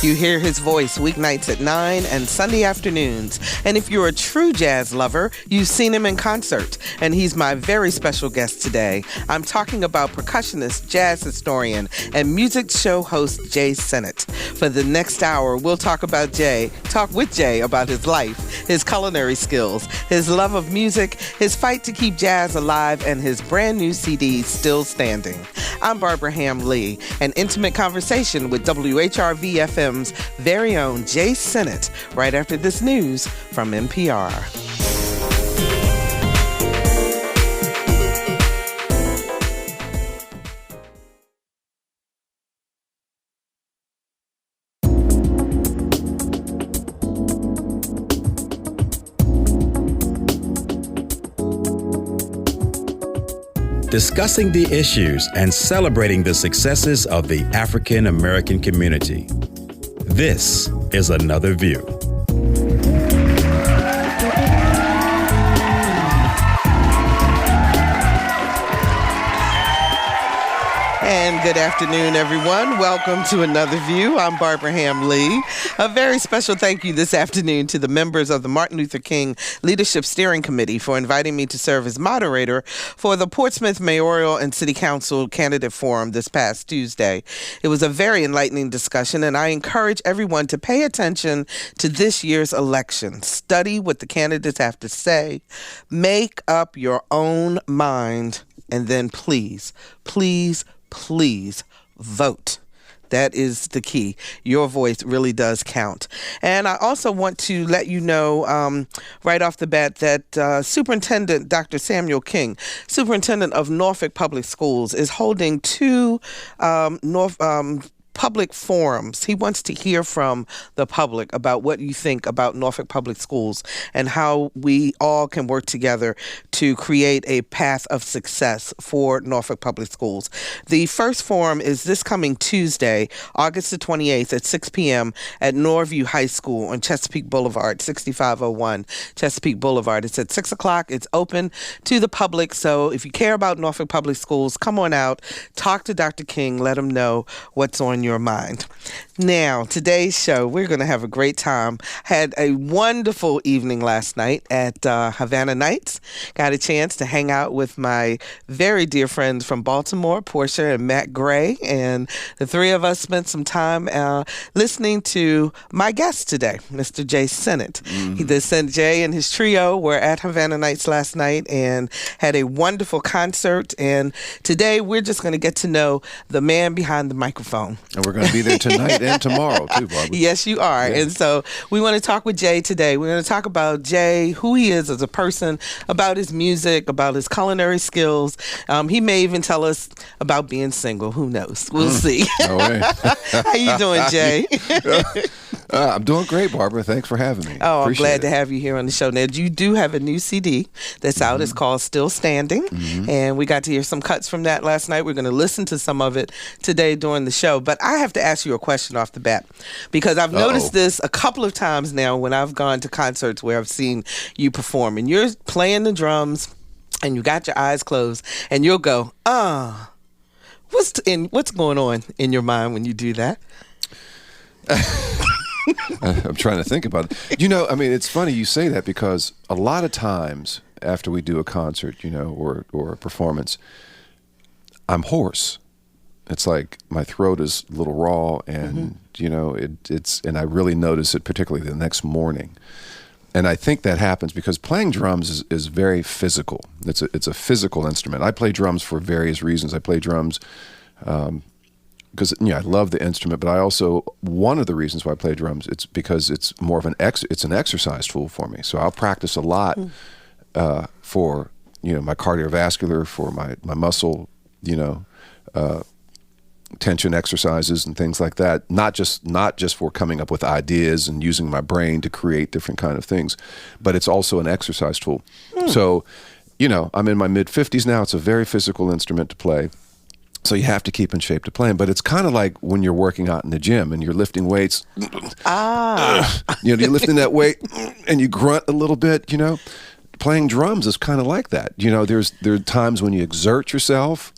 You hear his voice weeknights at 9 and Sunday afternoons. And if you're a true jazz lover, you've seen him in concert. And he's my very special guest today. I'm talking about percussionist, jazz historian, and music show host Jae Sinnett. For the next hour, we'll talk with Jae about his life, his culinary skills, his love of music, his fight to keep jazz alive, and his brand new CD, Still Standing. I'm Barbara Ham Lee, an intimate conversation with WHRV-FM's very own Jae Sinnett, right after this news from NPR. Discussing the issues and celebrating the successes of the African American community. This is Another View. And good afternoon, everyone. Welcome to Another View. I'm Barbara Ham Lee. A very special thank you this afternoon to the members of the Martin Luther King Leadership Steering Committee for inviting me to serve as moderator for the Portsmouth Mayoral and City Council Candidate Forum this past Tuesday. It was a very enlightening discussion, and I encourage everyone to pay attention to this year's election. Study what the candidates have to say. Make up your own mind, and then please vote. That is the key. Your voice really does count. And I also want to let you know right off the bat that Superintendent Dr. Samuel King, Superintendent of Norfolk Public Schools, is holding two public forums. He wants to hear from the public about what you think about Norfolk Public Schools and how we all can work together to create a path of success for Norfolk Public Schools. The first forum is this coming Tuesday, August the 28th at 6 p.m. at Norview High School on Chesapeake Boulevard, 6501 Chesapeake Boulevard. It's at 6 o'clock. It's open to the public. So if you care about Norfolk Public Schools, come on out, talk to Dr. King, let him know what's on your mind. Now, today's show, we're going to have a great time. Had a wonderful evening last night at Havana Nights. Got a chance to hang out with my very dear friends from Baltimore, Portia and Matt Gray, and the three of us spent some time listening to my guest today, Mr. Jae Sinnett. Jae and his trio were at Havana Nights last night and had a wonderful concert, and today we're just going to get to know the man behind the microphone. And we're going to be there tonight and tomorrow, too, Barbara. Yes, you are. Yeah. And so we want to talk with Jae today. We're going to talk about Jae, who he is as a person, about his music, about his culinary skills. He may even tell us about being single. Who knows? We'll see. No way. How you doing, Jae? I'm doing great, Barbara. Thanks for having me. Oh, I'm glad to have you here on the show. Now, you do have a new CD that's out. It's called Still Standing. And we got to hear some cuts from that last night. We're going to listen to some of it today during the show. But I have to ask you a question off the bat, because I've noticed this a couple of times now when I've gone to concerts where I've seen you perform, and you're playing the drums and you got your eyes closed and you'll go, what's going on in your mind when you do that? I'm trying to think about it. It's funny you say that, because a lot of times after we do a concert, or a performance, I'm hoarse. It's like my throat is a little raw, and and I really notice it particularly the next morning. And I think that happens because playing drums is very physical. It's a physical instrument. I play drums for various reasons. I play drums because I love the instrument, but I also, one of the reasons why I play drums, it's because it's more of an exercise tool for me. So I'll practice a lot for my cardiovascular, for my muscle, tension exercises and things like that. Not just for coming up with ideas and using my brain to create different kind of things, but it's also an exercise tool. So, I'm in my mid-50s now. It's a very physical instrument to play. So you have to keep in shape to play them. But it's kind of like when you're working out in the gym and you're lifting weights. You're lifting that weight and you grunt a little bit, Playing drums is kind of like that. There are times when you exert yourself,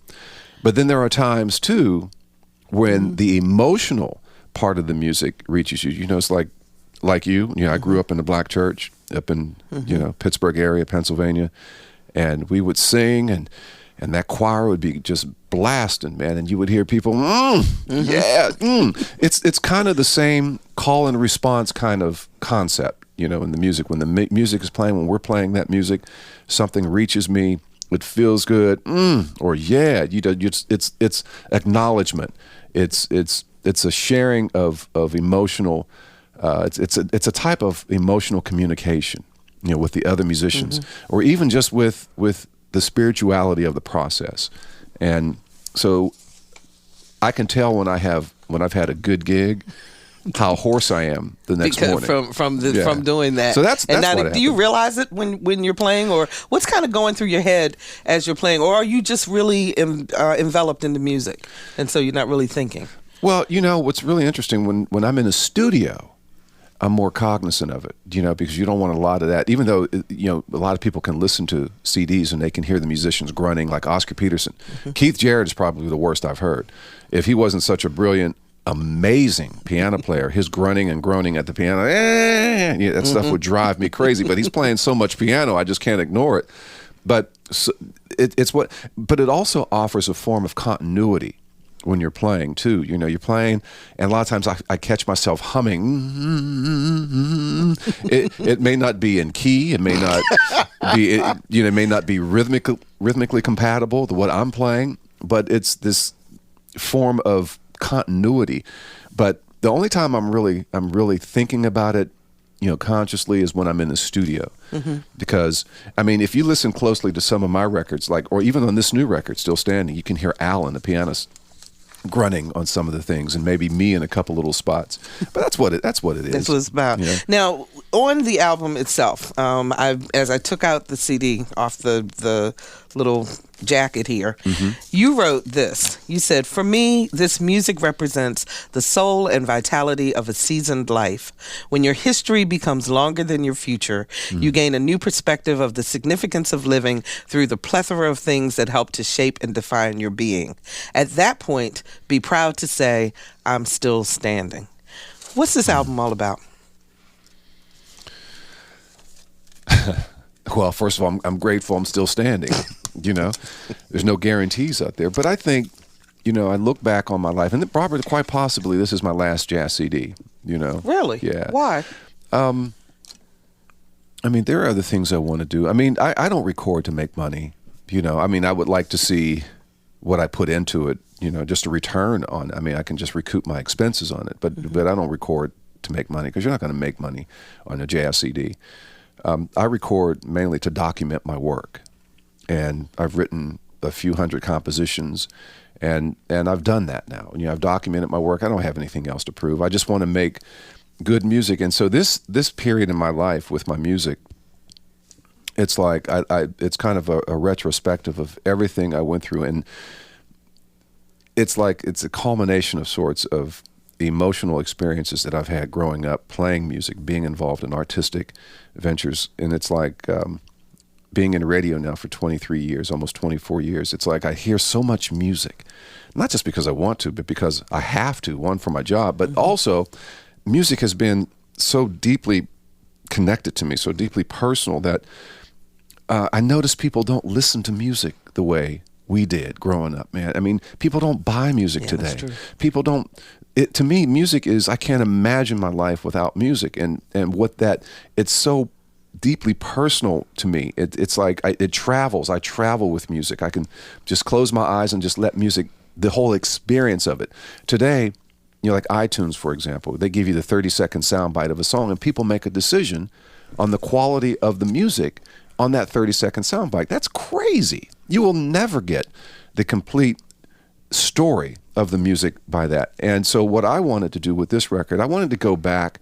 but then there are times too when the emotional part of the music reaches you. You know, it's like you. You know, I grew up in a black church up in Pittsburgh area, Pennsylvania, and we would sing and that choir would be just blasting, man, and you would hear people, It's kind of the same call and response kind of concept, you know, in the music. When the music is playing, when we're playing that music, something reaches me, it feels good, or it's acknowledgement. It's a sharing of emotional. It's a type of emotional communication, you know, with the other musicians, or even just with the spirituality of the process. And so I can tell when I've had a good gig how hoarse I am the next morning from doing that. So that's now, what do you realize it when you're playing, or what's kind of going through your head as you're playing, or are you just really enveloped in the music and so you're not really thinking? Well, you know, what's really interesting, when I'm in a studio, I'm more cognizant of it, you know, because you don't want a lot of that. Even though, you know, a lot of people can listen to CDs and they can hear the musicians grunting, like Oscar Peterson. Keith Jarrett is probably the worst I've heard. If he wasn't such a brilliant, amazing piano player, his grunting and groaning at the piano, that stuff would drive me crazy. But he's playing so much piano, I just can't ignore it. But but it also offers a form of continuity when you're playing too. You know, you're playing, and a lot of times I catch myself humming. It may not be in key. It may not be. It may not be rhythmically compatible to what I'm playing. But it's this form of continuity. But the only time I'm really thinking about it, you know, consciously, is when I'm in the studio. Because, I mean, if you listen closely to some of my records, or even on this new record, Still Standing, you can hear Alan, the pianist, grunting on some of the things, and maybe me in a couple little spots. But that's what it is. That's what it's about. You know? Now, on the album itself, as I took out the CD off the little jacket here, you wrote this. You said, "For me, this music represents the soul and vitality of a seasoned life. When your history becomes longer than your future, you gain a new perspective of the significance of living through the plethora of things that help to shape and define your being. At that point, be proud to say, I'm still standing." What's this album all about? Well, first of all, I'm grateful I'm still standing. You know, there's no guarantees out there. But I think, you know, I look back on my life, and probably quite possibly this is my last jazz CD, you know. Really? Yeah. Why? I mean, there are other things I want to do. I mean, I don't record to make money, you know. I mean, I would like to see what I put into it, you know, just a return on. I mean, I can just recoup my expenses on it, but I don't record to make money, because you're not going to make money on a jazz CD. I record mainly to document my work, and I've written a few hundred compositions, and I've done that now. You know, I've documented my work. I don't have anything else to prove. I just want to make good music. And so this period in my life with my music, it's like it's kind of a retrospective of everything I went through, and it's like it's a culmination of sorts of emotional experiences that I've had growing up, playing music, being involved in artistic ventures. And it's like being in radio now for 23 years, almost 24 years. It's like I hear so much music, not just because I want to, but because I have to, one, for my job, but also music has been so deeply connected to me, so deeply personal, that I notice people don't listen to music the way we did growing up, man. I mean, people don't buy music today. That's true. People don't. To me, music is, I can't imagine my life without music, and what that, it's so deeply personal to me. It's like it travels. I travel with music. I can just close my eyes and just let music, the whole experience of it. Today, you know, like iTunes, for example, they give you the 30-second soundbite of a song, and people make a decision on the quality of the music on that 30-second soundbite. That's crazy. You will never get the complete story of the music by that. And so what I wanted to do with this record, I wanted to go back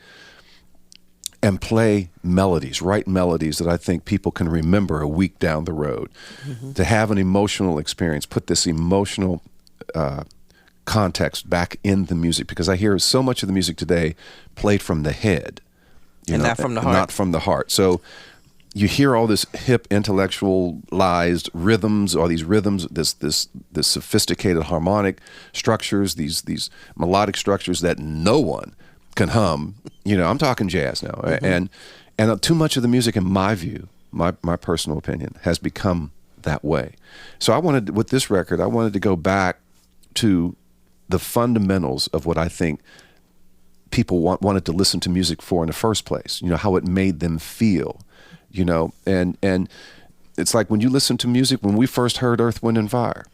and play melodies, write melodies that I think people can remember a week down the road, to have an emotional experience, put this emotional context back in the music, because I hear so much of the music today played from the head, And not from the heart. Not from the heart. So you hear all this hip intellectualized rhythms, all these rhythms, this sophisticated harmonic structures, these melodic structures that no one can hum. I'm talking jazz now, and too much of the music, in my view, my personal opinion, has become that way. So with this record, I wanted to go back to the fundamentals of what I think people wanted to listen to music for in the first place. How it made them feel. And it's like when you listen to music, when we first heard Earth, Wind and Fire,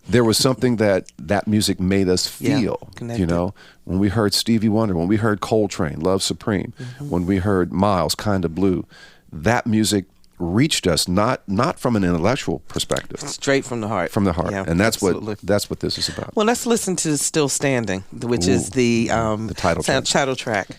there was something that music made us feel, when we heard Stevie Wonder, when we heard Coltrane, Love Supreme, when we heard Miles, Kinda Blue, that music reached us not from an intellectual perspective, straight from the heart. From the heart. Yeah, and that's absolutely. what this is about. Well, let's listen to Still Standing, which is the title track.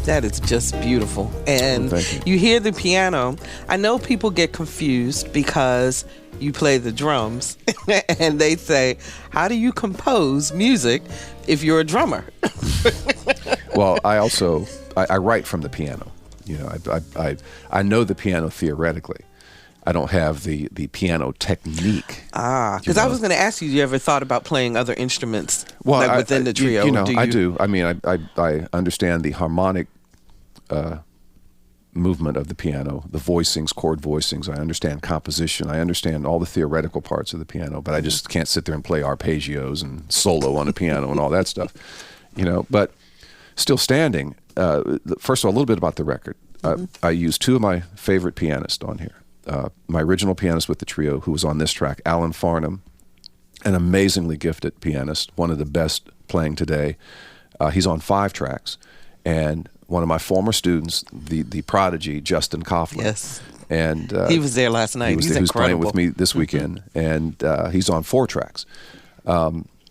That is just beautiful. And you hear the piano. I know people get confused because you play the drums and they say, how do you compose music if you're a drummer? Well, I write from the piano. I know the piano theoretically. I don't have the piano technique. Because I was going to ask you ever thought about playing other instruments within the trio? I do. I mean, I understand the harmonic movement of the piano, the voicings, chord voicings. I understand composition. I understand all the theoretical parts of the piano, but I just can't sit there and play arpeggios and solo on the piano and all that stuff. But Still Standing, first of all, a little bit about the record. I used two of my favorite pianists on here. My original pianist with the trio, who was on this track, Alan Farnham, an amazingly gifted pianist, one of the best playing today. He's on 5 tracks. And one of my former students, the prodigy, Justin Coughlin. Yes. And he was there last night. He's playing with me this weekend. And he's on 4 tracks.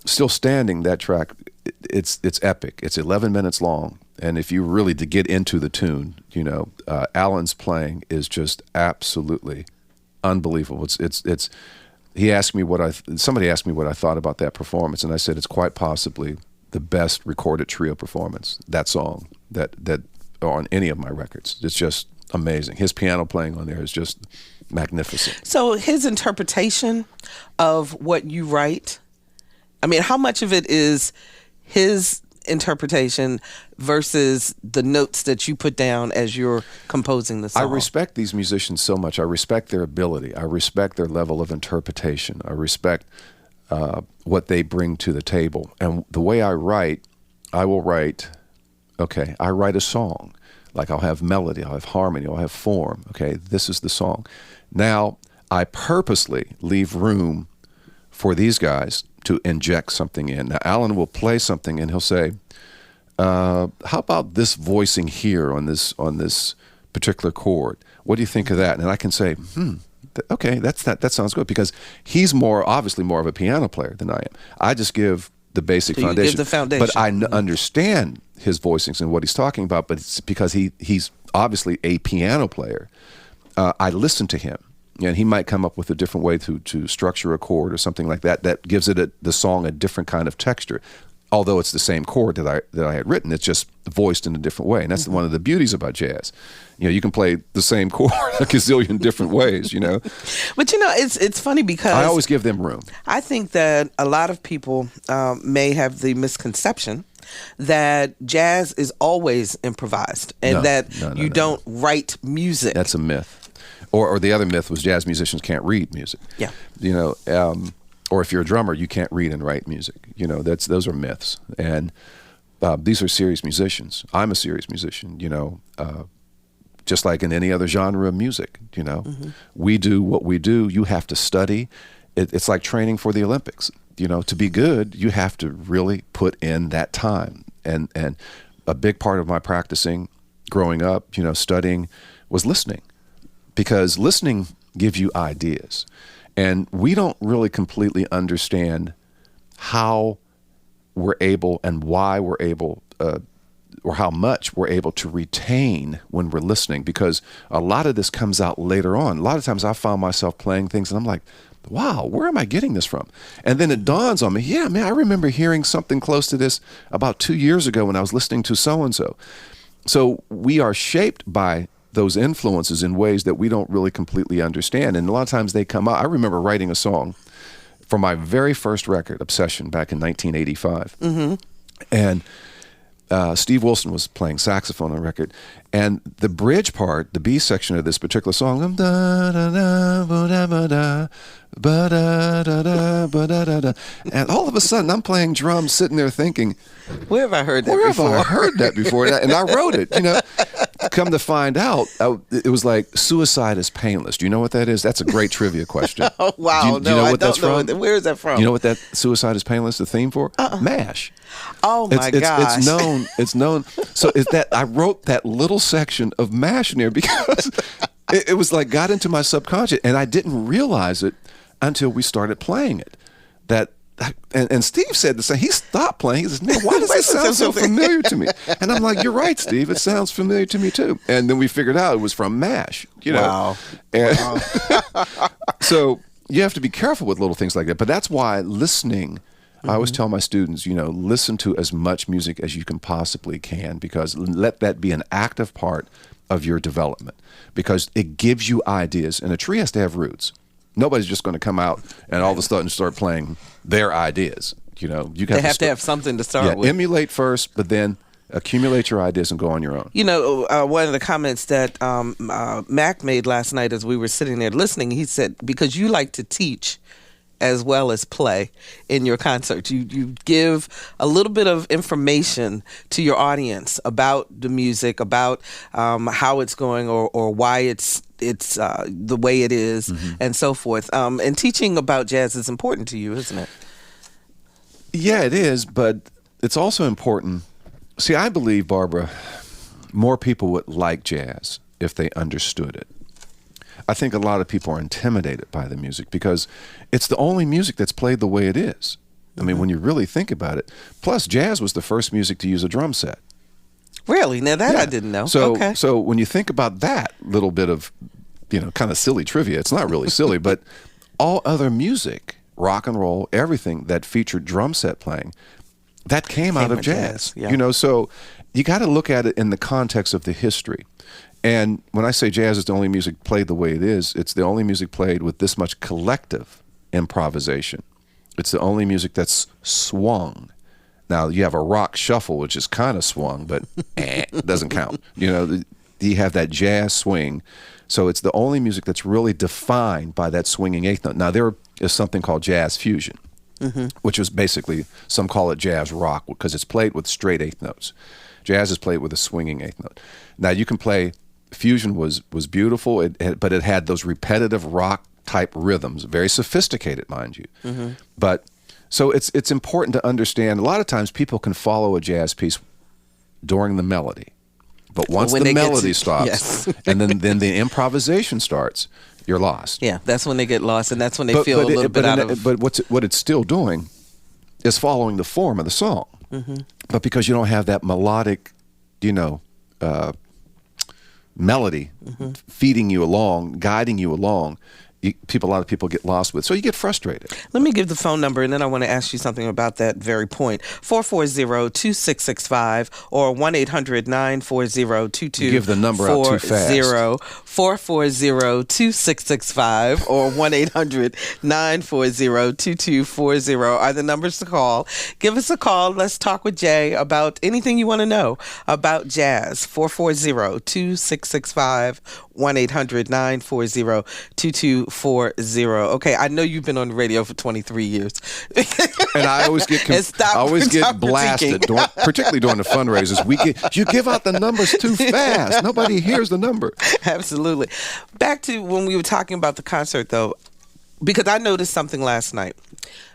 Still Standing, that track, it's epic. It's 11 minutes long. And if you really to get into the tune, Alan's playing is just absolutely unbelievable. It's. He asked me somebody asked me what I thought about that performance, and I said it's quite possibly the best recorded trio performance. That song that on any of my records. It's just amazing. His piano playing on there is just magnificent. So his interpretation of what you write, I mean, how much of it is his interpretation versus the notes that you put down as you're composing the song? I respect these musicians so much. I respect their ability. I respect their level of interpretation. I respect what they bring to the table. And the way I write, I write a song. Like I'll have melody, I'll have harmony, I'll have form. Okay, this is the song. Now, I purposely leave room for these guys to inject something in. Now, Alan will play something and he'll say, how about this voicing here on this particular chord? What do you think of that? And I can say, okay, that sounds good, because he's obviously more of a piano player than I am. I just give the basic foundation. You give the foundation. But I understand his voicings and what he's talking about, but it's because he's obviously a piano player. I listen to him, and he might come up with a different way to structure a chord or something like that that gives the song a different kind of texture. Although it's the same chord that I had written, it's just voiced in a different way. And that's one of the beauties about jazz. You can play the same chord a gazillion different ways, But it's funny because I always give them room. I think that a lot of people may have the misconception that jazz is always improvised and you don't write music. That's a myth. Or the other myth was jazz musicians can't read music. Yeah. Or if you're a drummer, you can't read and write music. Those are myths. And these are serious musicians. I'm a serious musician. just like in any other genre of music. We do what we do. You have to study. It's like training for the Olympics. To be good, you have to really put in that time. And a big part of my practicing growing up, studying, was listening, because listening gives you ideas. And we don't really completely understand how we're able and why we're able, or how much we're able to retain when we're listening, because a lot of this comes out later on. A lot of times I found myself playing things and I'm like, wow, where am I getting this from? And then it dawns on me, yeah, man, I remember hearing something close to this about 2 years ago when I was listening to so-and-so. So we are shaped by those influences in ways that we don't really completely understand. And a lot of times they come out. I remember writing a song for my very first record, Obsession, back in 1985. And Steve Wilson was playing saxophone on the record. And the bridge part, the B section of this particular song, and all of a sudden I'm playing drums, sitting there thinking, where have I heard that where before? have I heard that before? And I wrote it, Come to find out, it was like Suicide is Painless. Do you know what that is? That's a great trivia question. Oh, wow. Do you know what that's from? Where is that from? Do you know what that Suicide is Painless, the theme for? MASH. Oh, my gosh. It's known. So I wrote that little section of MASH in there because it was like got into my subconscious, and I didn't realize it until we started playing it. And Steve said the same. He stopped playing. He says, man, why does this sound so familiar to me? And I'm like, you're right, Steve. It sounds familiar to me, too. And then we figured out it was from MASH, Wow. And so you have to be careful with little things like that. But that's why listening, I always tell my students, listen to as much music as you can possibly can, because let that be an active part of your development, because it gives you ideas. And a tree has to have roots. Nobody's just going to come out and all of a sudden start playing their ideas. You have to have something to start with. Emulate first, but then accumulate your ideas and go on your own. One of the comments that Mac made last night as we were sitting there listening, he said, because you like to teach as well as play in your concerts, you give a little bit of information to your audience about the music, about how it's going, or why it's the way it is, and so forth. And teaching about jazz is important to you, isn't it? Yeah, it is, but it's also important. See, I believe, Barbara, more people would like jazz if they understood it. I think a lot of people are intimidated by the music because it's the only music that's played the way it is. I mean, when you really think about it. Plus, jazz was the first music to use a drum set. Really? Now that I didn't know. So when you think about that little bit of, kind of silly trivia, it's not really silly, but all other music, rock and roll, everything that featured drum set playing, that came out of jazz. Yeah. So you got to look at it in the context of the history. And when I say jazz is the only music played the way it is, it's the only music played with this much collective improvisation. It's the only music that's swung. Now, you have a rock shuffle, which is kind of swung, but it doesn't count. You have that jazz swing. So it's the only music that's really defined by that swinging eighth note. Now, there is something called jazz fusion, which is basically, some call it jazz rock because it's played with straight eighth notes. Jazz is played with a swinging eighth note. Now, you can play, fusion was beautiful, but it had those repetitive rock-type rhythms, very sophisticated, mind you. But so it's important to understand, a lot of times people can follow a jazz piece during the melody. But once the melody stops, and then the improvisation starts, you're lost. Yeah, that's when they get lost, and that's when they feel a little bit out of... But what it's still doing is following the form of the song. But because you don't have that melodic, melody feeding you along, guiding you along, a lot of people get lost with. So you get frustrated. Let me give the phone number, and then I want to ask you something about that very point. 440-2665 or 1-800-940-2240. Give the number out too fast. 440-2665 or 1-800-940-2240 are the numbers to call. Give us a call. Let's talk with Jay about anything you want to know about jazz. 440-2665, 1-800-940-2240. 840. Okay, I know you've been on the radio for 23 years. And I always get blasted, particularly during the fundraisers. You give out the numbers too fast. Nobody hears the number. Absolutely. Back to when we were talking about the concert, though, because I noticed something last night.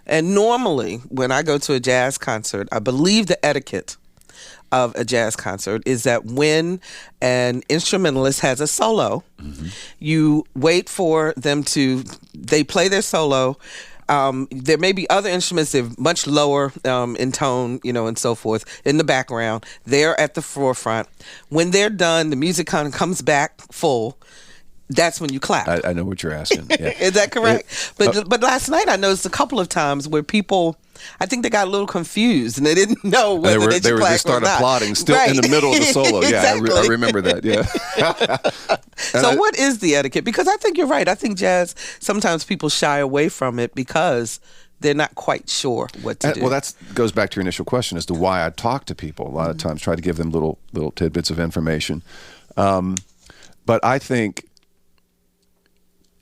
And normally, when I go to a jazz concert, I believe the etiquette of a jazz concert is that when an instrumentalist has a solo, you wait for them they play their solo. There may be other instruments that are much lower in tone, and so forth, in the background. They're at the forefront. When they're done, the music kind of comes back full. That's when you clap. I know what you're asking. Yeah. Is that correct? But last night I noticed a couple of times where people, I think they got a little confused and they didn't know whether they should clap they started or not. applauding still Right. in the middle of the solo. Yeah, Exactly. I remember that. Yeah. So what is the etiquette? Because I think you're right. I think jazz, sometimes people shy away from it because they're not quite sure what to do. Well, that goes back to your initial question as to why I talk to people. A lot of times try to give them little tidbits of information. But I think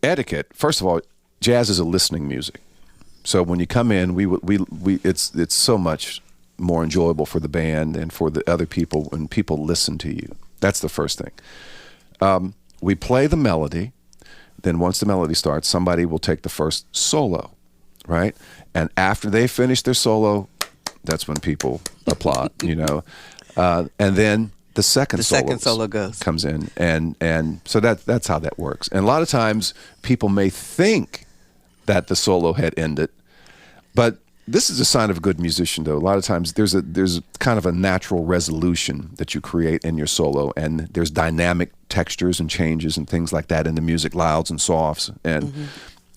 etiquette, first of all, jazz is a listening music. So when you come in, it's so much more enjoyable for the band and for the other people when people listen to you. That's the first thing. We play the melody. Then once the melody starts, somebody will take the first solo, right? And after they finish their solo, that's when people applaud, and then the second solo comes in, and so that's how that works. And a lot of times people may think that the solo had ended, but this is a sign of a good musician, though. A lot of times there's kind of a natural resolution that you create in your solo, and there's dynamic textures and changes and things like that in the music, louds and softs, and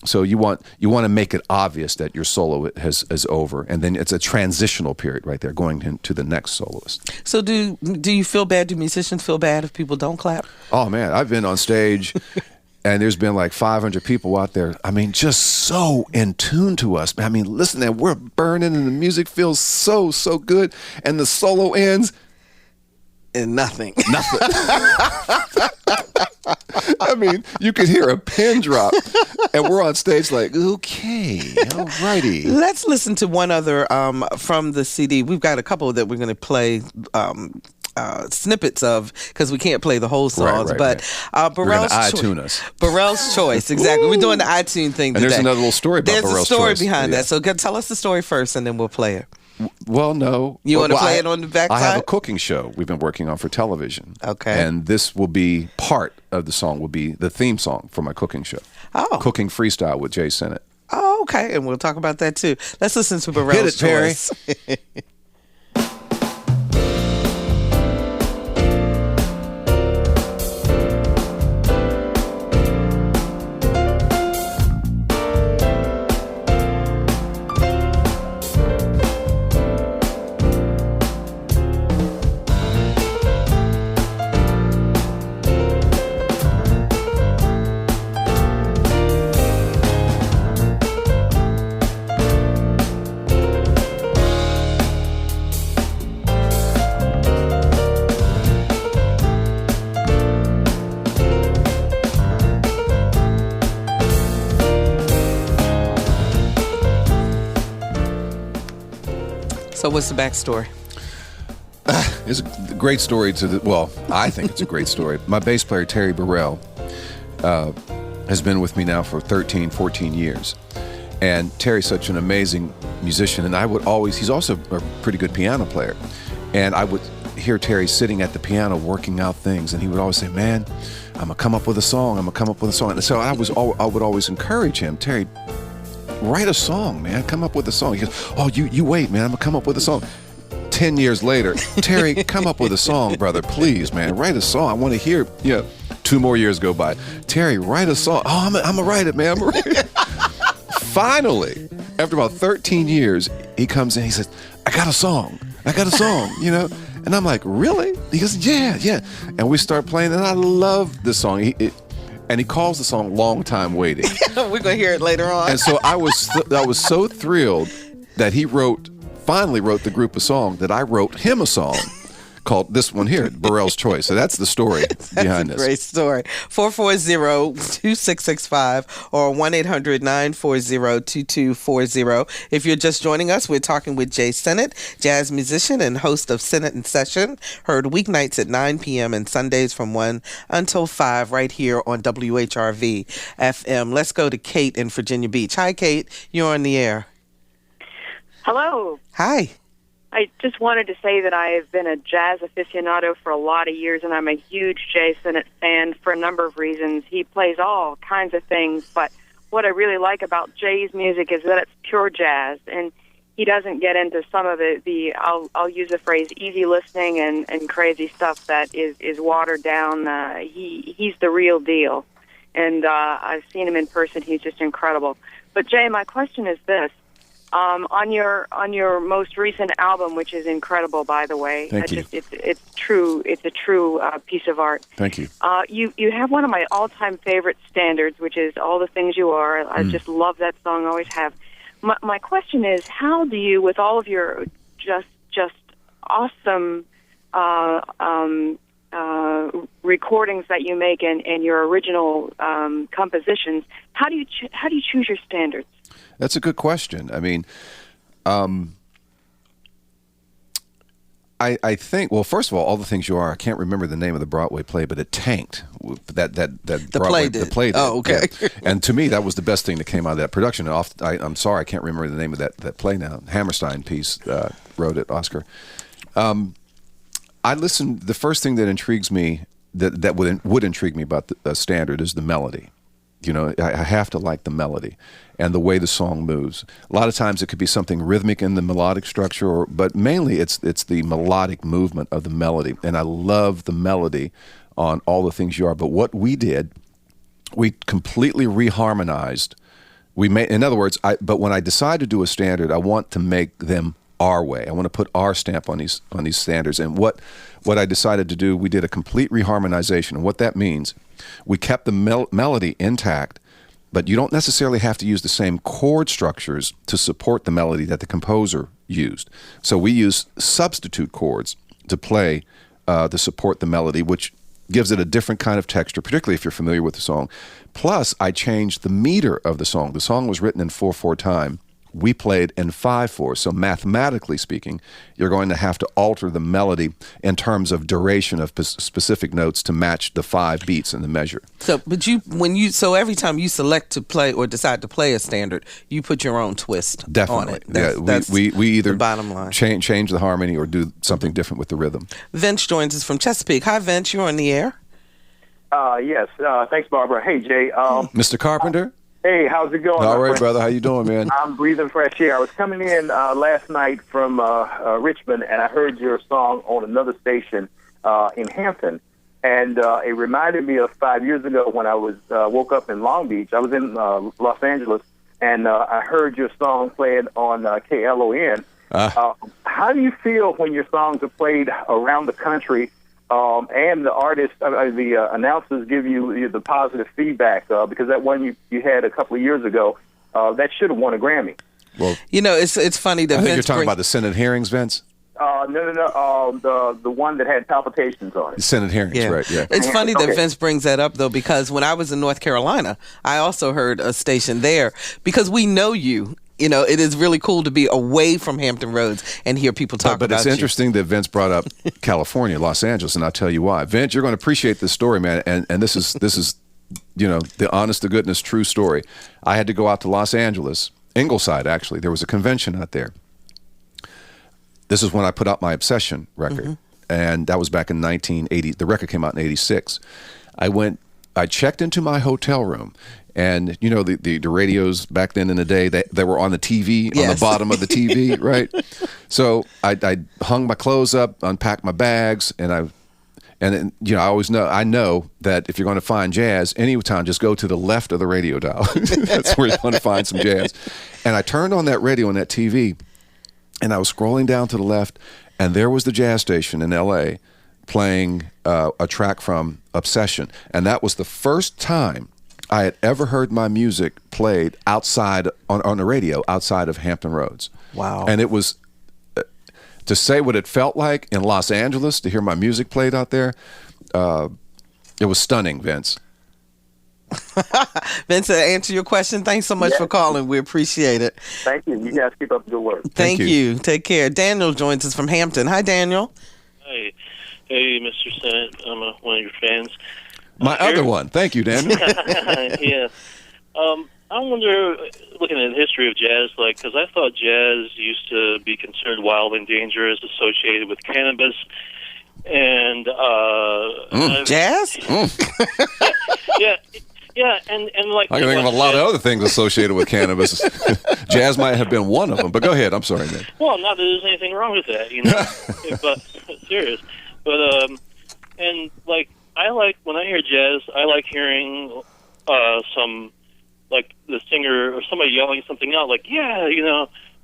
so you want to make it obvious that your solo is over, and then it's a transitional period right there, going into the next soloist. So do you feel bad? Do musicians feel bad if people don't clap? Oh man, I've been on stage, and there's been like 500 people out there. I mean, just so in tune to us. I mean, listen, and we're burning, and the music feels so good, and the solo ends. And nothing. I mean, you could hear a pin drop, and we're on stage like, okay, all righty. Let's listen to one other from the CD. We've got a couple that we're going to play snippets of because we can't play the whole songs. But Burrell's iTunes. Burrell's Choice, exactly. We're doing the iTunes thing today. And there's another little story about Burrell's Choice. There's a story behind that. So tell us the story first, and then we'll play it. Well, no. You want to play it on the back side? I have a cooking show we've been working on for television. Okay. And this will be part of the song, will be the theme song for my cooking show. Oh. Cooking Freestyle with Jae Sinnett. Oh, okay. And we'll talk about that too. Let's listen to Burrell's Choice. Hit it, Perry. So what's the backstory? It's a great story I think it's a great story. My bass player, Terry Burrell, has been with me now for 13, 14 years. And Terry's such an amazing musician, and he's also a pretty good piano player. And I would hear Terry sitting at the piano working out things, and he would always say, man, I'm gonna come up with a song, And so I would always encourage him, Terry, write a song, man, come up with a song. He goes, oh, you wait, man, I'm gonna come up with a song. 10 years later, Terry, come up with a song, brother, please, man, write a song. I want to hear, 2 more years go by. Terry, write a song. Oh, I'm gonna write it, man, I'm gonna write it. Finally, after about 13 years, he comes in, he says, I got a song, And I'm like, really? He goes, yeah. And we start playing, and I love the song. And he calls the song Long Time Waiting. We're going to hear it later on. And so I was so thrilled that he finally wrote the group a song that I wrote him a song called this one here, Burrell's Choice. So that's the story behind this. Great story. 440-2665 or 1-800-940-2240. If you're just joining us, we're talking with Jae Sinnett, jazz musician and host of Sinnett in Session, heard weeknights at 9 p.m. and Sundays from 1 until 5 right here on WHRV-FM. Let's go to Kate in Virginia Beach. Hi, Kate. You're on the air. Hello. Hi. I just wanted to say that I have been a jazz aficionado for a lot of years, and I'm a huge Jae Sinnett fan for a number of reasons. He plays all kinds of things, but what I really like about Jay's music is that it's pure jazz, and he doesn't get into some of the I'll use the phrase, easy listening and crazy stuff that is watered down. He's the real deal, and I've seen him in person. He's just incredible. But Jay, my question is this. On your most recent album, which is incredible, by the way. Thank you. It's true. It's a true piece of art. Thank you. You have one of my all-time favorite standards, which is All the Things You Are. I just love that song. Always have. My question is, how do you, with all of your just awesome recordings that you make and your original compositions, how do you choose your standards? That's a good question. I mean, I think, well, first of all the things you are, I can't remember the name of the Broadway play, but it tanked. That Broadway, the play did. Oh, okay. Yeah. And to me, that was the best thing that came out of that production. I'm sorry, I can't remember the name of that play now. Hammerstein piece wrote it, Oscar. I listen. The first thing that intrigues me, that would intrigue me about the standard, is the melody. You know, I have to like the melody and the way the song moves. A lot of times it could be something rhythmic in the melodic structure, but mainly it's the melodic movement of the melody. And I love the melody on All the Things You Are. But what we did, we completely reharmonized. In other words, but when I decide to do a standard, I want to make them our way. I want to put our stamp on these standards. And what I decided to do, we did a complete reharmonization. And what that means, we kept the melody intact, but you don't necessarily have to use the same chord structures to support the melody that the composer used. So we use substitute chords to play to support the melody, which gives it a different kind of texture, particularly if you're familiar with the song. Plus, I changed the meter of the song. The song was written in 4/4 time. We played in 5/4. So mathematically speaking, you're going to have to alter the melody in terms of duration of specific notes to match the 5 beats in the measure. So, so every time you select to play or decide to play a standard, you put your own twist Definitely. on it. That's we either the bottom line. change the harmony or do something different with the rhythm. Vince joins us from Chesapeake. Hi, Vince. You're on the air. Yes. Thanks, Barbara. Hey, Jay. Mr. Carpenter? Hey, how's it going? All right, brother. How you doing, man? I'm breathing fresh air. I was coming in last night from Richmond, and I heard your song on another station in Hampton. And it reminded me of 5 years ago when I was woke up in Long Beach. I was in Los Angeles, and I heard your song played on KLON. How do you feel when your songs are played around the country? And the artists, the announcers give you the positive feedback because that one you had a couple of years ago, that should have won a Grammy. Well, you know, it's funny that I think Vince you're talking about the Senate hearings, Vince. No. The one that had palpitations on it. The Senate hearings, Yeah. right? Yeah. It's funny that Okay. Vince brings that up, though, because when I was in North Carolina, I also heard a station there because we know you. You know, it is really cool to be away from Hampton Roads and hear people talk But about it's interesting that Vince brought up California, Los Angeles, and I'll tell you why. Vince, you're going to appreciate this story, man. And this is you know, the honest to goodness true story. I had to go out to Los Angeles, Ingleside actually. There was a convention out there. This is when I put out my Obsession record, and that was back in 1980. The record came out in 86. I checked into my hotel room. And, you know, the radios back then in the day, they were on the TV, on the bottom of the TV, right? So I hung my clothes up, unpacked my bags, and you know, I know that if you're going to find jazz, anytime, just go to the left of the radio dial. That's where you're going to find some jazz. And I turned on that radio and that TV, and I was scrolling down to the left, and there was the jazz station in L.A. playing a track from Obsession. And that was the first time I had ever heard my music played outside on the radio outside of Hampton Roads. Wow. And it was to say what it felt like in Los Angeles, to hear my music played out there, it was stunning, Vince. Vince, to answer your question, thanks so much for calling. We appreciate it. Thank you. You guys keep up the good work. Thank you. Take care. Daniel joins us from Hampton. Hi, Daniel. Hey, Mr. Sinnett. I'm one of your fans. My other one. Thank you, Daniel. Yeah. I wonder, looking at the history of jazz, because I thought jazz used to be considered wild and dangerous, associated with cannabis, and jazz. Yeah, and like I can think of a lot of other things associated with cannabis. Jazz might have been one of them, but go ahead. I'm sorry, man. Well, not that there's anything wrong with that, but serious. But and I like when I hear jazz, I like hearing some the singer or somebody yelling something out,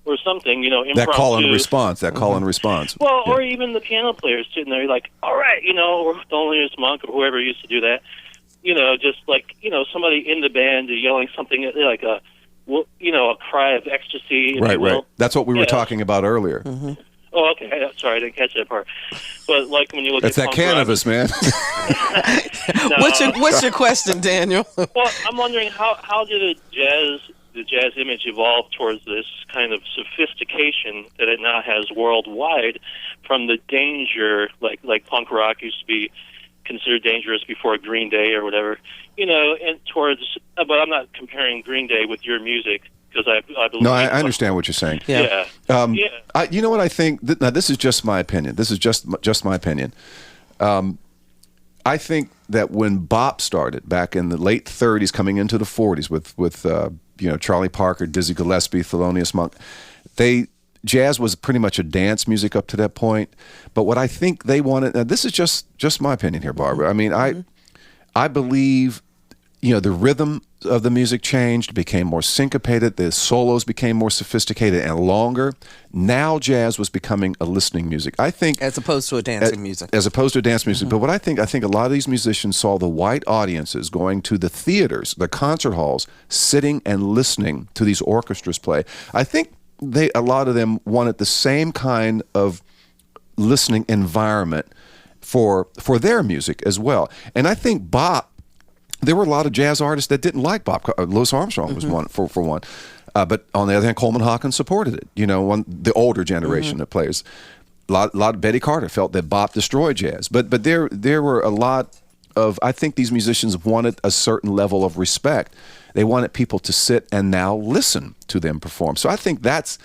or something, impromptu. That call and response. Call and response. Well, or even the piano players sitting there, all right, or Thelonious Monk or whoever used to do that. Just somebody in the band yelling something like a cry of ecstasy. Right. That's what we were talking about earlier. Mm-hmm. Oh, okay. Sorry, I didn't catch that part. But when you look at that cannabis, man. No. What's your question, Daniel? Well, I'm wondering how did the jazz image evolve towards this kind of sophistication that it now has worldwide, from the danger like punk rock used to be considered dangerous before Green Day or whatever, and towards. But I'm not comparing Green Day with your music, because I believe. No, I understand what you're saying. Yeah. You know what I think? Now, this is just my opinion. This is just my opinion. I think that when bop started back in the late 30s, coming into the 40s, with Charlie Parker, Dizzy Gillespie, Thelonious Monk, jazz was pretty much a dance music up to that point. But what I think they wanted, now this is just my opinion here, Barbara. I mean, I believe, the rhythm of the music changed, became more syncopated, the solos became more sophisticated and longer. Now jazz was becoming a listening music. I think, as opposed to a dancing music. As opposed to a dance music. But what I think a lot of these musicians saw the white audiences going to the theaters, the concert halls, sitting and listening to these orchestras play. I think a lot of them wanted the same kind of listening environment for their music as well. And I think bop, there were a lot of jazz artists that didn't like bop. Louis Armstrong was one for one. But on the other hand, Coleman Hawkins supported it. The older generation of players. A lot of Betty Carter felt that bop destroyed jazz. But there were a lot of, I think these musicians wanted a certain level of respect. They wanted people to sit and now listen to them perform. So I think that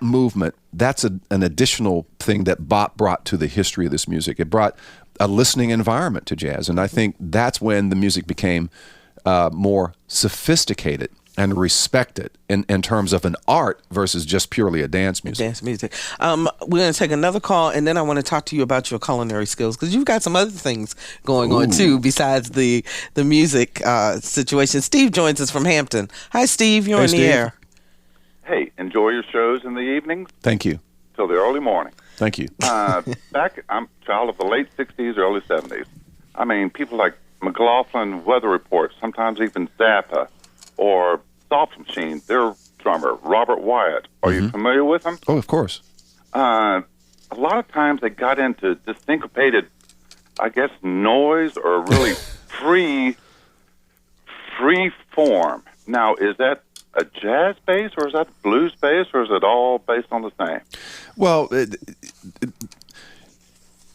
movement, that's an additional thing that bop brought to the history of this music. It brought a listening environment to jazz. And I think that's when the music became more sophisticated and respected in terms of an art versus just purely a dance music. Dance music. We're going to take another call, and then I want to talk to you about your culinary skills, because you've got some other things going on too besides the music situation. Steve joins us from Hampton. Hi, Steve. You're on the air. Hey, enjoy your shows in the evenings. Thank you. Till the early morning. Thank you. I'm a child of the late 60s, early 70s. I mean, people like McLaughlin Weather Report, sometimes even Zappa, or Soft Machine, their drummer, Robert Wyatt. Are you familiar with him? Oh, of course. A lot of times they got into this syncopated, I guess, noise or really free form. Now, is that a jazz bass, or is that blues bass, or is it all based on the same? Well,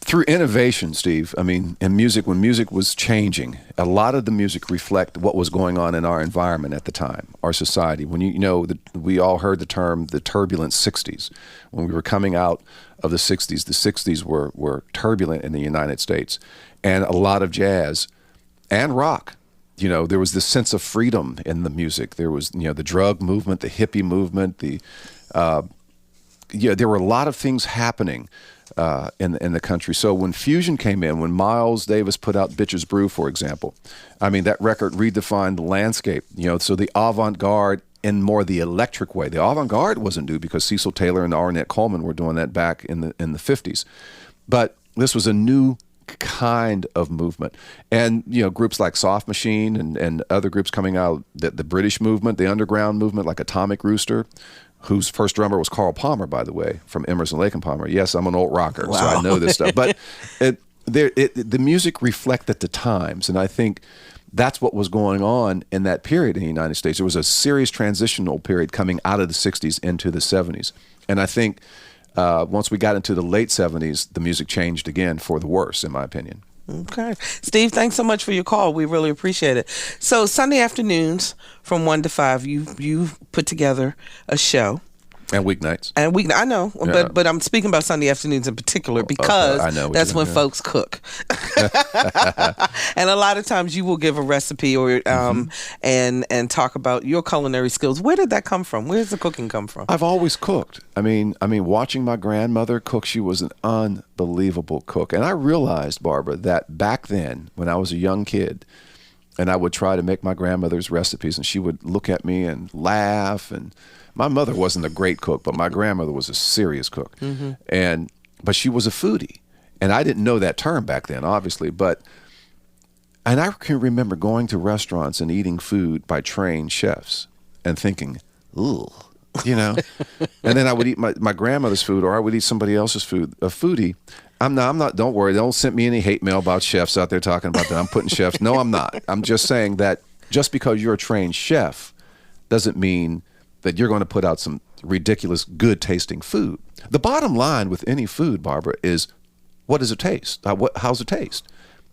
through innovation, Steve, I mean, in music, when music was changing, a lot of the music reflected what was going on in our environment at the time, our society. When we all heard the term the turbulent 60s. When we were coming out of the 60s were turbulent in the United States. And a lot of jazz and rock, there was this sense of freedom in the music. There was, the drug movement, the hippie movement, there were a lot of things happening in the country. So when fusion came in, when Miles Davis put out Bitches Brew, for example, I mean, that record redefined the landscape. So the avant-garde in more the electric way. The avant-garde wasn't new because Cecil Taylor and Ornette Coleman were doing that back in the 50s. But this was a new kind of movement. And, groups like Soft Machine and other groups coming out, the British movement, the underground movement, like Atomic Rooster, whose first drummer was Carl Palmer, by the way, from Emerson, Lake and Palmer. Yes, I'm an old rocker, so I know this stuff. But the music reflected the times, and I think that's what was going on in that period in the United States. There was a serious transitional period coming out of the 60s into the 70s. And I think once we got into the late 70s, the music changed again for the worse, in my opinion. Okay. Steve, thanks so much for your call. We really appreciate it. So Sunday afternoons from 1 to 5, you put together a show. And weeknights. I know, Yeah. but I'm speaking about Sunday afternoons in particular because I know that's when folks cook. And a lot of times you will give a recipe or and talk about your culinary skills. Where did that come from? Where does the cooking come from? I've always cooked. I mean, watching my grandmother cook, she was an unbelievable cook. And I realized, Barbara, that back then, when I was a young kid, and I would try to make my grandmother's recipes, and she would look at me and laugh. And my mother wasn't a great cook, but my grandmother was a serious cook. But she was a foodie. And I didn't know that term back then, obviously. And I can remember going to restaurants and eating food by trained chefs and thinking, ooh, you know. And then I would eat my grandmother's food, or I would eat somebody else's food. A foodie. I'm not, don't worry, don't send me any hate mail about chefs out there talking about that. I'm putting chefs. No, I'm not. I'm just saying that just because you're a trained chef doesn't mean that you're going to put out some ridiculous, good tasting food. The bottom line with any food, Barbara, is what does it taste? How's it taste?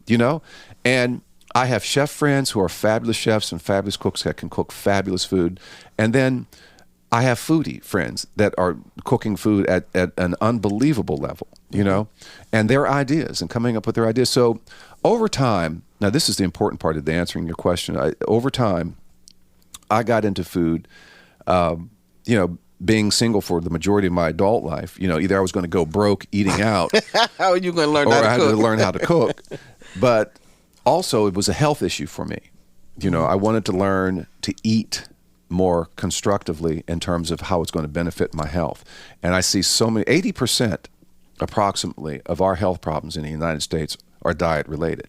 You know? And I have chef friends who are fabulous chefs and fabulous cooks that can cook fabulous food. And then I have foodie friends that are cooking food at an unbelievable level, you know, and their ideas and coming up with their ideas. So over time, now this is the important part of answering your question. Over time, I got into food, you know, being single for the majority of my adult life. You know, either I was going to go broke eating out. How are you going to learn how to cook? Or I had to learn how to cook. But also it was a health issue for me. You know, I wanted to learn to eat more constructively in terms of how it's going to benefit my health. And I see so many, 80% approximately of our health problems in the United States are diet related.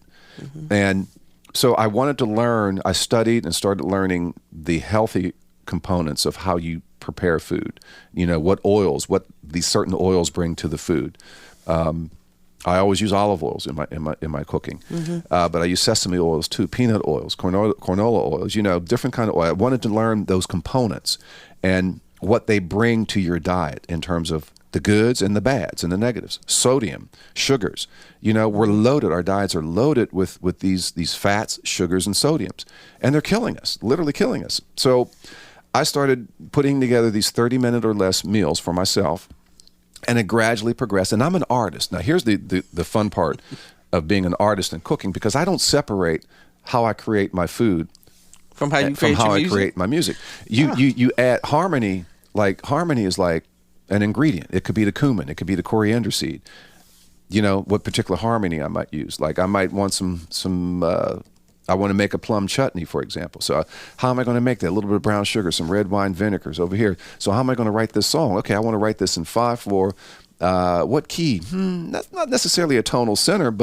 And so I wanted to learn, I studied and started learning the healthy components of how you prepare food. You know, what these certain oils bring to the food. I always use olive oils in my cooking, but I use sesame oils too, peanut oils, canola oils. You know, different kind of oil. I wanted to learn those components and what they bring to your diet in terms of the goods and the bads and the negatives. Sodium, sugars. You know, we're loaded. Our diets are loaded with these fats, sugars, and sodiums, and they're killing us, literally killing us. So I started putting together these 30-minute or less meals for myself. And it gradually progressed. And I'm an artist. Now, here's the fun part of being an artist and cooking, because I don't separate how I create my food from how I create my music. You add harmony. Like, harmony is like an ingredient. It could be the cumin. It could be the coriander seed. You know, what particular harmony I might use. Like, I might want I want to make a plum chutney, for example. So how am I going to make that? A little bit of brown sugar, some red wine vinegars over here. So how am I going to write this song? Okay, I want to write this in 5/4. What key? That's not necessarily a tonal center,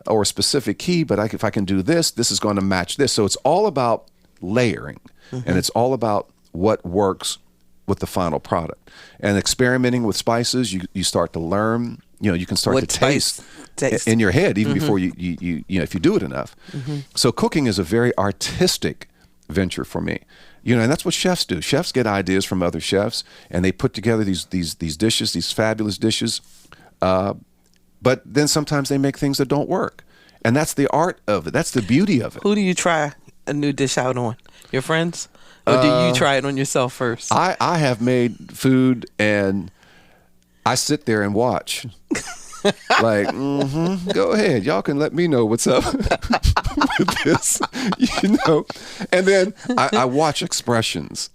or a specific key, but if I can do this is going to match this. So it's all about layering, and it's all about what works with the final product. And experimenting with spices, you start to learn. You know, you can start to taste in your head even before you know, if you do it enough. So cooking is a very artistic venture for me. You know, and that's what chefs do. Chefs get ideas from other chefs, and they put together these dishes, these fabulous dishes. But then sometimes they make things that don't work, and that's the art of it. That's the beauty of it. Who do you try a new dish out on? Your friends, or do you try it on yourself first? I have made food and I sit there and watch. Like, go ahead. Y'all can let me know what's up with this, you know. And then I watch expressions,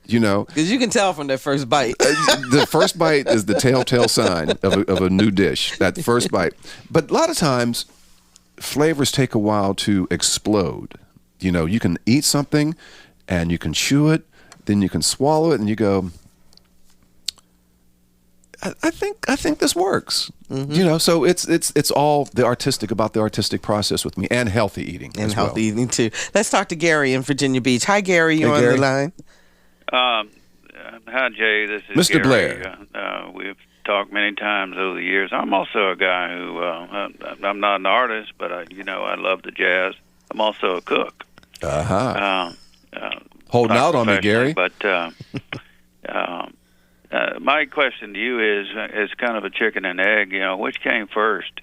you know. Because you can tell from that first bite. The first bite is the telltale sign of a new dish, that first bite. But a lot of times, flavors take a while to explode. You know, you can eat something and you can chew it, then you can swallow it, and you go, I think this works. You know, so it's all the artistic process with me, and healthy eating and healthy eating too. Let's talk to Gary in Virginia Beach. Hi, Gary. You're on the line. I'm Hi, Jay. This is Mr. Gary. Blair. We've talked many times over the years. I'm also a guy who, I'm not an artist, but I love the jazz. I'm also a cook. Holding out on me, Gary. But my question to you is kind of a chicken and egg. Which came first?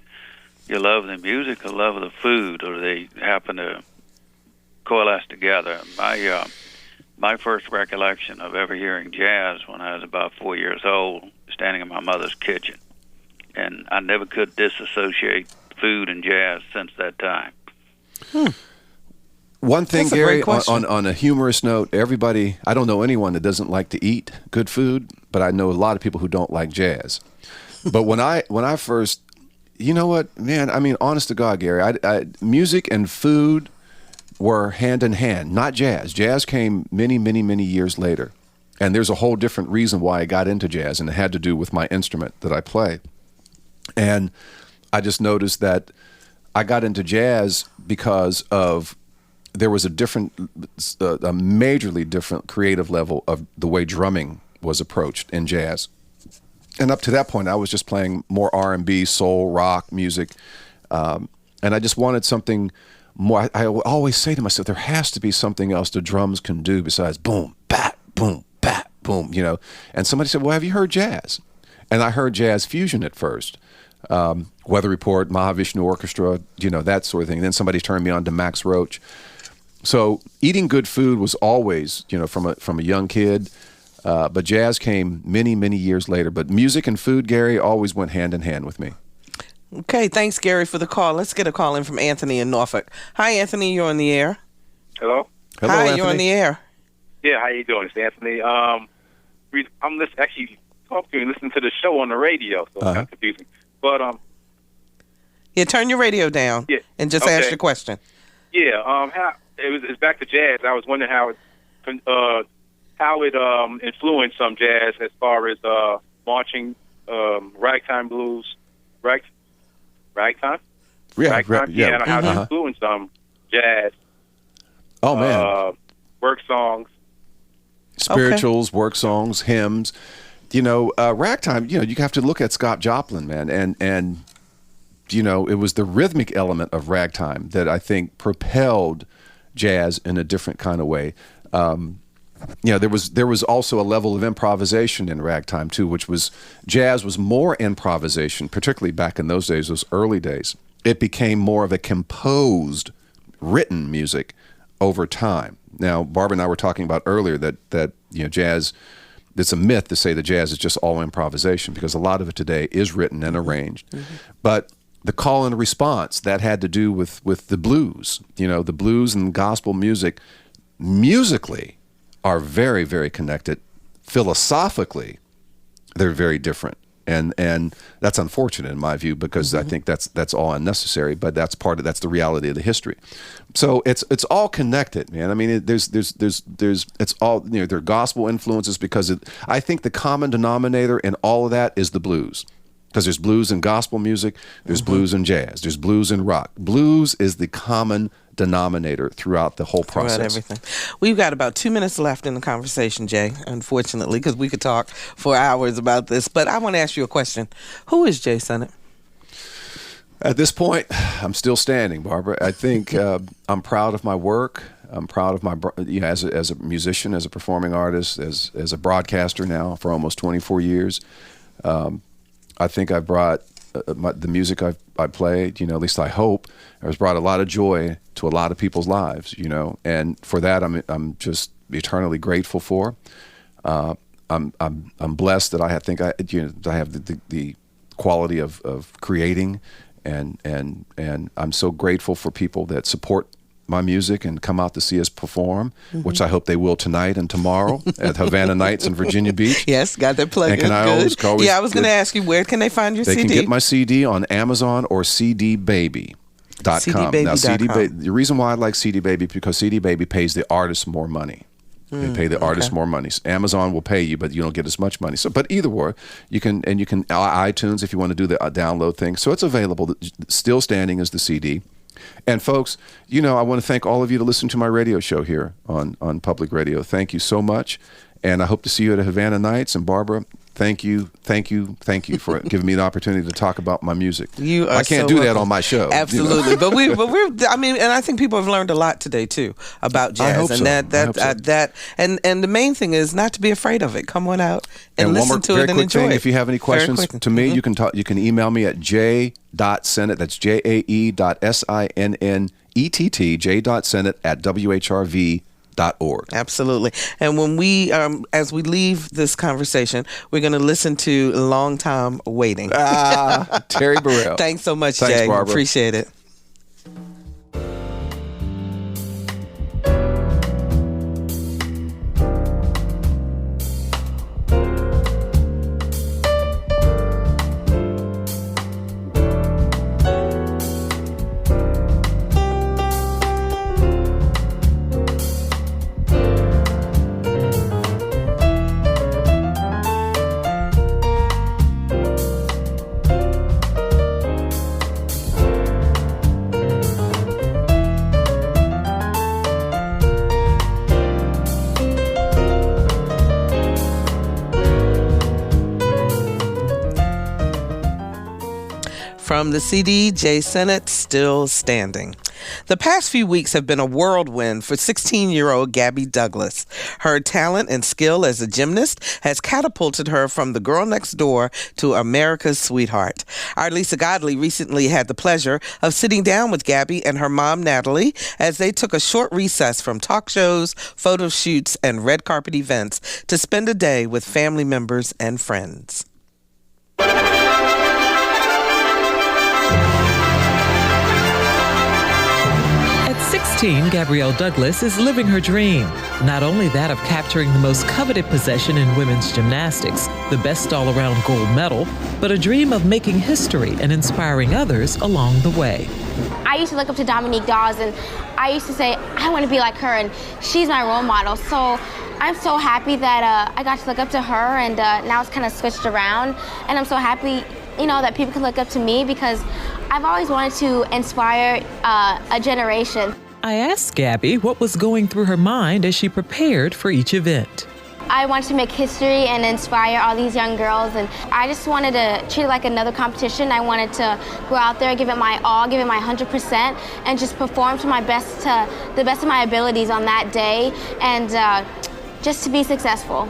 You love the music or love of the food, or do they happen to coalesce together? My first recollection of ever hearing jazz when I was about 4 years old, standing in my mother's kitchen, and I never could disassociate food and jazz since that time. One thing, Gary, on a humorous note, everybody, I don't know anyone that doesn't like to eat good food, but I know a lot of people who don't like jazz. But when I first, you know what, man, I mean, honest to God, Gary, music and food were hand in hand, not jazz. Jazz came many, many, many years later. And there's a whole different reason why I got into jazz, and it had to do with my instrument that I play. And I just noticed that I got into jazz because there was a majorly different creative level of the way drumming was approached in jazz. And up to that point, I was just playing more R&B, soul, rock music. And I just wanted something more. I always say to myself, there has to be something else the drums can do besides boom, bat, boom, bat, boom, And somebody said, well, have you heard jazz? And I heard jazz fusion at first. Weather Report, Mahavishnu Orchestra, that sort of thing. And then somebody turned me on to Max Roach. So eating good food was always, from a young kid. But jazz came many, many years later. But music and food, Gary, always went hand in hand with me. Okay, thanks, Gary, for the call. Let's get a call in from Anthony in Norfolk. Hi, Anthony, you're on the air. Hello? Hello, Hi, Anthony. You're on the air. Yeah, how you doing? It's Anthony. I'm actually talking to you and listening to the show on the radio, so it's kind of confusing. But yeah, turn your radio down and just ask your question. Yeah, it's back to jazz. I was wondering how it influenced some jazz as far as marching, ragtime blues, ragtime. Yeah, Ragtime, and how it influenced jazz. Oh man, work songs, spirituals, work songs, hymns. Ragtime. You have to look at Scott Joplin, man, and it was the rhythmic element of ragtime that I think propelled jazz in a different kind of way. There was also a level of improvisation in ragtime too, which was jazz was more improvisation, particularly back in those days, those early days. It became more of a composed, written music over time. Now, Barbara and I were talking about earlier that jazz. It's a myth to say that jazz is just all improvisation, because a lot of it today is written and arranged. Mm-hmm. But the call and response, that had to do with the blues. The blues and gospel music, musically, are very, very connected. Philosophically, they're very different. And that's unfortunate in my view, because I think that's all unnecessary, but that's the reality of the history. So it's all connected, man. I mean, there's it's all, there are gospel influences, because I think the common denominator in all of that is the blues. Because there's blues in gospel music, there's blues in jazz, there's blues in rock. Blues is the common denominator throughout the whole process. Throughout everything. We've got about 2 minutes left in the conversation, Jay, unfortunately, because we could talk for hours about this. But I want to ask you a question. Who is Jae Sinnett? At this point, I'm still standing, Barbara. I think I'm proud of my work. I'm proud of my, as a musician, as a performing artist, as a broadcaster now for almost 24 years. I think I brought the music I played, at least I hope, has brought a lot of joy to a lot of people's lives, and for that I'm just eternally grateful for. I'm blessed that I have the quality of creating, and I'm so grateful for people that support my music and come out to see us perform, which I hope they will tonight and tomorrow at Havana Nights in Virginia Beach. Yes, got that plug. And can I always I was going to ask you, where can they find your CD? They can get my CD on Amazon or cdbaby.com. Now, the reason why I like CD Baby, because CD Baby pays the artist more money. They pay the artist more money. Amazon will pay you, but you don't get as much money. So, but either way, you can iTunes if you want to do the download thing. So it's available. Still standing is the CD. And folks, I want to thank all of you to listen to my radio show here on Public Radio. Thank you so much. And I hope to see you at Havana Nights. And Barbara, thank you for giving me the opportunity to talk about my music. I can't do that on my show. Absolutely, you know? but we're. I mean, and I think people have learned a lot today too about jazz. I hope and so. that and the main thing is not to be afraid of it. Come on out and listen to it and enjoy it. If you have any questions to me, you can email me at jae.sinnett. That's jae.sinnett, j.sinnett@WHRV.org. Absolutely. And when we, as we leave this conversation, we're going to listen to Long Time Waiting. Terry Burrell. Thanks so much, Thanks, Jay. Barbara. Appreciate it. From the CD, Jae Sinnett, Still Standing. The past few weeks have been a whirlwind for 16-year-old Gabby Douglas. Her talent and skill as a gymnast has catapulted her from the girl next door to America's sweetheart. Our Lisa Godley recently had the pleasure of sitting down with Gabby and her mom, Natalie, as they took a short recess from talk shows, photo shoots, and red carpet events to spend a day with family members and friends. At 16, Gabrielle Douglas is living her dream. Not only that of capturing the most coveted possession in women's gymnastics, the best all-around gold medal, but a dream of making history and inspiring others along the way. I used to look up to Dominique Dawes, and I used to say, I want to be like her, and she's my role model. So I'm so happy that I got to look up to her, and now it's kind of switched around. And I'm so happy, that people can look up to me because I've always wanted to inspire a generation. I asked Gabby what was going through her mind as she prepared for each event. I wanted to make history and inspire all these young girls, and I just wanted to treat it like another competition. I wanted to go out there, give it my all, give it my 100%, and just perform to the best of my abilities on that day, and just to be successful.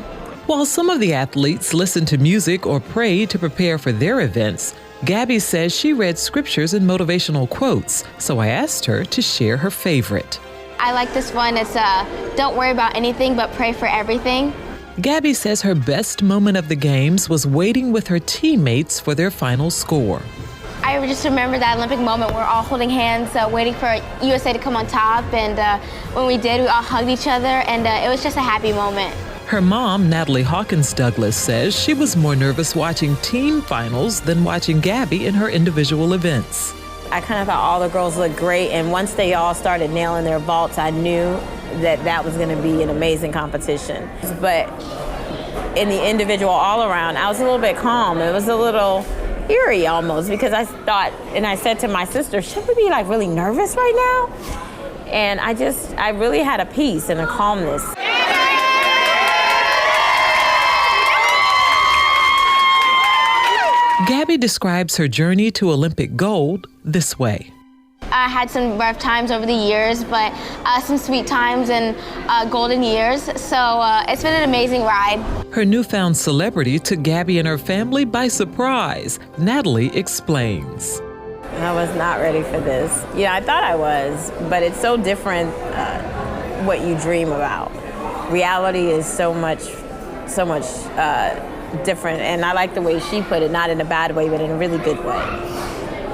While some of the athletes listen to music or pray to prepare for their events, Gabby says she read scriptures and motivational quotes, so I asked her to share her favorite. I like this one. It's don't worry about anything but pray for everything. Gabby says her best moment of the games was waiting with her teammates for their final score. I just remember that Olympic moment. We're all holding hands, waiting for USA to come on top, and when we did, we all hugged each other, and it was just a happy moment. Her mom, Natalie Hawkins Douglas, says she was more nervous watching team finals than watching Gabby in her individual events. I kind of thought all the girls looked great, and once they all started nailing their vaults, I knew that was going to be an amazing competition. But in the individual all-around, I was a little bit calm. It was a little eerie almost, because I thought, and I said to my sister, should we be like really nervous right now? And I really had a peace and a calmness. Gabby describes her journey to Olympic gold this way. I had some rough times over the years, but some sweet times and golden years. So it's been an amazing ride. Her newfound celebrity took Gabby and her family by surprise. Natalie explains. I was not ready for this. I thought I was, but it's so different what you dream about. Reality is so much different, and I like the way she put it, not in a bad way, but in a really good way.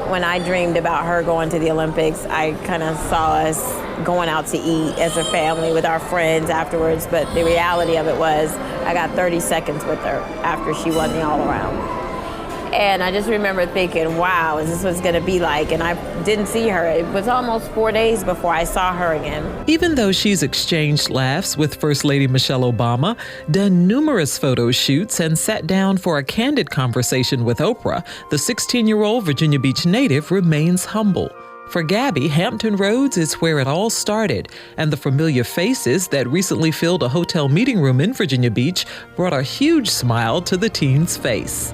When I dreamed about her going to the Olympics, I kind of saw us going out to eat as a family with our friends afterwards, but the reality of it was I got 30 seconds with her after she won the all-around. And I just remember thinking, wow, is this what it's going to be like? And I didn't see her. It was almost 4 days before I saw her again. Even though she's exchanged laughs with First Lady Michelle Obama, done numerous photo shoots, and sat down for a candid conversation with Oprah, the 16-year-old Virginia Beach native remains humble. For Gabby, Hampton Roads is where it all started, and the familiar faces that recently filled a hotel meeting room in Virginia Beach brought a huge smile to the teen's face.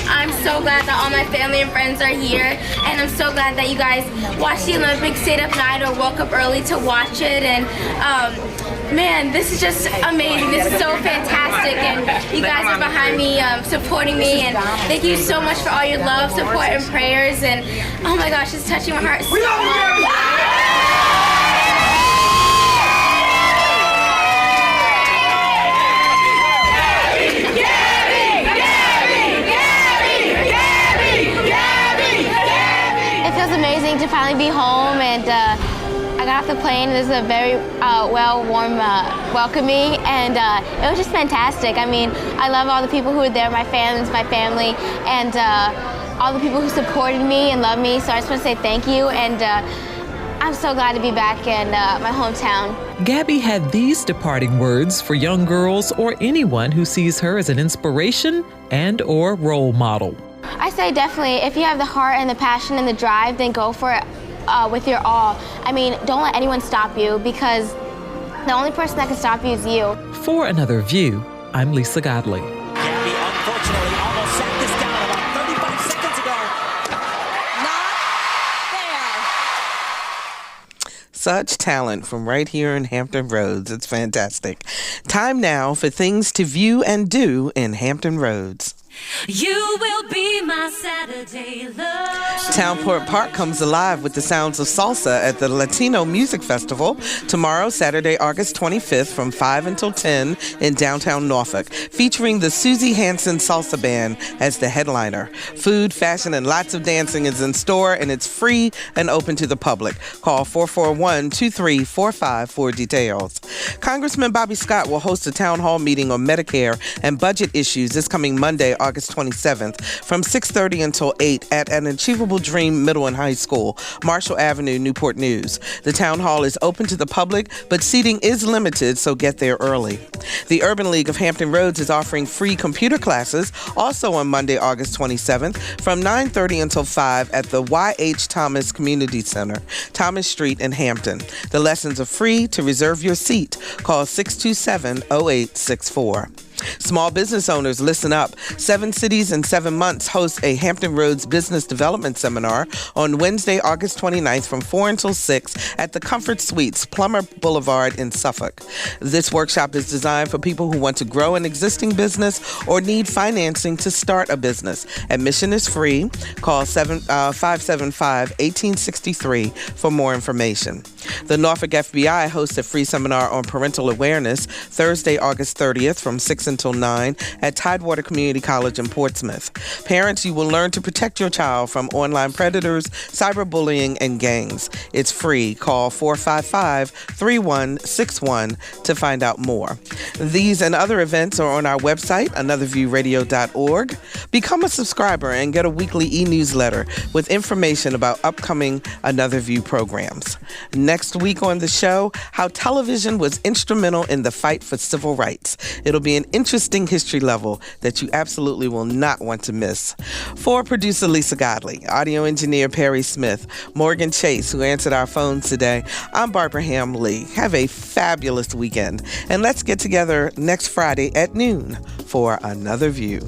I'm so glad that all my family and friends are here, and I'm so glad that you guys watched the Olympics, stayed up night, or woke up early to watch it. And man, this is just amazing. This is so fantastic, and you guys are behind me, supporting me, and thank you so much for all your love, support, and prayers. And oh my gosh, it's touching my heart so much. Amazing to finally be home, and I got off the plane. This is a very warm welcoming, and it was just fantastic. I mean, I love all the people who were there, my fans, my family, and all the people who supported me and loved me. So I just want to say thank you, and I'm so glad to be back in my hometown. Gabby had these departing words for young girls or anyone who sees her as an inspiration and/or role model. I say definitely, if you have the heart and the passion and the drive, then go for it with your all. I mean, don't let anyone stop you, because the only person that can stop you is you. For Another View, I'm Lisa Godley. Gabby unfortunately almost sat this down about 35 seconds ago. Not there. Such talent from right here in Hampton Roads. It's fantastic. Time now for things to view and do in Hampton Roads. You will be my Saturday love. Townport Park comes alive with the sounds of salsa at the Latino Music Festival tomorrow, Saturday, August 25th from 5 until 10 in downtown Norfolk, featuring the Susie Hansen Salsa Band as the headliner. Food, fashion, and lots of dancing is in store, and it's free and open to the public. Call 441-2345 for details. Congressman Bobby Scott will host a town hall meeting on Medicare and budget issues this coming Monday, August 27th from 6:30 until 8 at an Achievable Dream Middle and High School, Marshall Avenue, Newport News. The town hall is open to the public, but seating is limited, so get there early. The Urban League of Hampton Roads is offering free computer classes also on Monday, August 27th from 9:30 until 5 at the Y.H. Thomas Community Center, Thomas Street in Hampton. The lessons are free. To reserve your seat, call 627-0864. Small business owners, listen up. 7 Cities in 7 Months hosts a Hampton Roads Business Development Seminar on Wednesday, August 29th from 4 until 6 at the Comfort Suites, Plummer Boulevard in Suffolk. This workshop is designed for people who want to grow an existing business or need financing to start a business. Admission is free. Call 575-1863 for more information. The Norfolk FBI hosts a free seminar on parental awareness Thursday, August 30th from 6 until 9 at Tidewater Community College in Portsmouth. Parents, you will learn to protect your child from online predators, cyberbullying, and gangs. It's free. Call 455-3161 to find out more. These and other events are on our website, anotherviewradio.org. Become a subscriber and get a weekly e-newsletter with information about upcoming Another View programs. Next week on the show, how television was instrumental in the fight for civil rights. It'll be an interesting history level that you absolutely will not want to miss. For producer Lisa Godley, audio engineer Perry Smith, Morgan Chase, who answered our phones today, I'm Barbara Ham Lee. Have a fabulous weekend, and let's get together next Friday at noon for Another View.